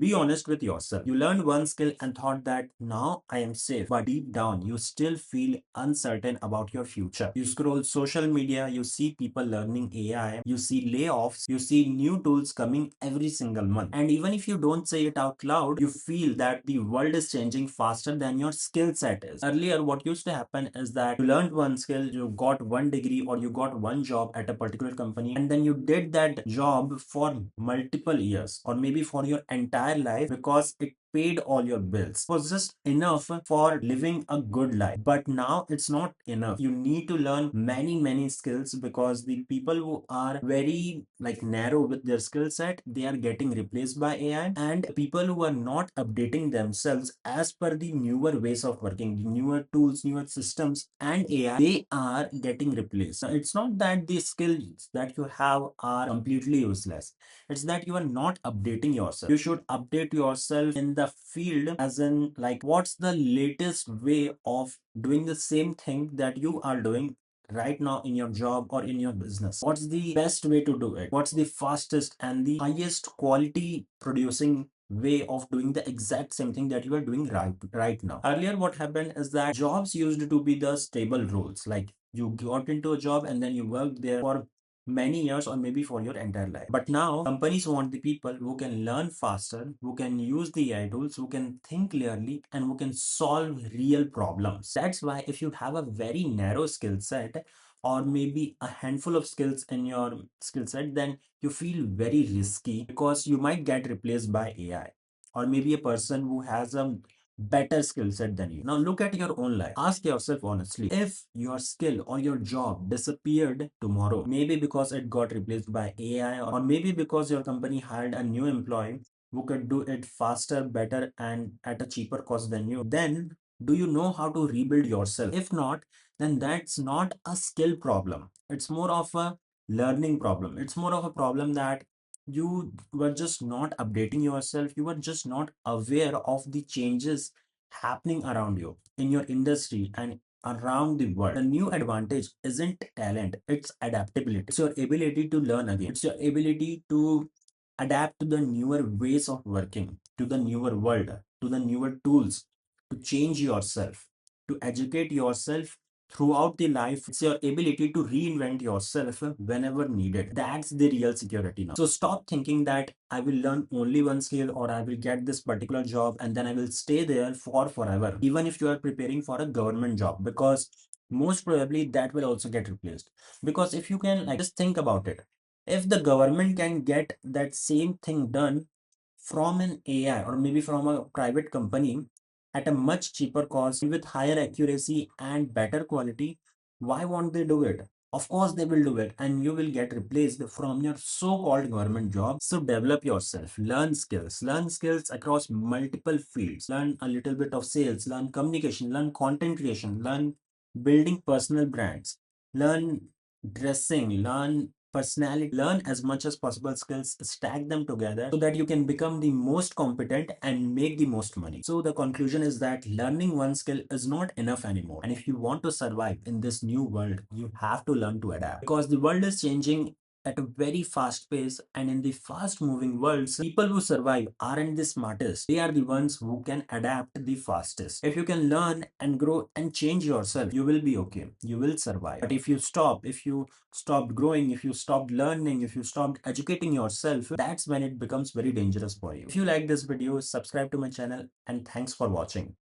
Be honest with yourself. You learned one skill and thought that now I am safe, but deep down, you still feel uncertain about your future. You scroll social media, you see people learning AI, you see layoffs, you see new tools coming every single month. And even if you don't say it out loud, you feel that the world is changing faster than your skill set is. Earlier, what used to happen is that you learned one skill, you got one degree, or you got one job at a particular company, and then you did that job for multiple years or maybe for your entire life because it paid all your bills. It was just enough for living a good life. But now it's not enough. You need to learn many skills because the people who are very narrow with their skill set, they are getting replaced by AI. And people who are not updating themselves as per the newer ways of working, the newer tools, newer systems and AI, they are getting replaced. Now, it's not that the skills that you have are completely useless. It's that you are not updating yourself. You should update yourself in the field, as in what's the latest way of doing the same thing that you are doing right now in your job or in your business. What's the best way to do it? What's the fastest and the highest quality producing way of doing the exact same thing that you are doing right now? Earlier, what happened is that jobs used to be the stable roles. Like, you got into a job and then you worked there for many years or maybe for your entire life. But now companies want the people who can learn faster, who can use the AI tools, who can think clearly, and who can solve real problems. That's why if you have a very narrow skill set or maybe a handful of skills in your skill set, then you feel very risky because you might get replaced by AI or maybe a person who has a better skill set than you. Now look at your own life. Ask yourself honestly, if your skill or your job disappeared tomorrow, maybe because it got replaced by AI or maybe because your company hired a new employee who could do it faster, better, and at a cheaper cost than you, then do you know how to rebuild yourself? If not, then that's not a skill problem. It's more of a learning problem. It's more of a problem that you were just not updating yourself. You were just not aware of the changes happening around you in your industry and around the world. The new advantage isn't talent, it's adaptability. It's your ability to learn again. It's your ability to adapt to the newer ways of working, to the newer world, to the newer tools, to change yourself, to educate yourself throughout the life. It's your ability to reinvent yourself whenever needed. That's the real security now. So stop thinking that I will learn only one skill or I will get this particular job and then I will stay there for forever, even if you are preparing for a government job, because most probably that will also get replaced. Because if you can just think about it, if the government can get that same thing done from an AI or maybe from a private company at a much cheaper cost with higher accuracy and better quality, why won't they do it? Of course, they will do it, and you will get replaced from your so called government job. So, develop yourself, learn skills across multiple fields, learn a little bit of sales, learn communication, learn content creation, learn building personal brands, learn dressing, learn personality, learn as much as possible skills, stack them together so that you can become the most competent and make the most money. So the conclusion is that learning one skill is not enough anymore. And if you want to survive in this new world, you have to learn to adapt, because the world is changing at a very fast pace, and in the fast moving worlds, people who survive aren't the smartest, they are the ones who can adapt the fastest. If you can learn and grow and change yourself, you will be okay, you will survive. But if you stopped growing, if you stopped learning, if you stopped educating yourself, that's when it becomes very dangerous for you. If you like this video, subscribe to my channel, and thanks for watching.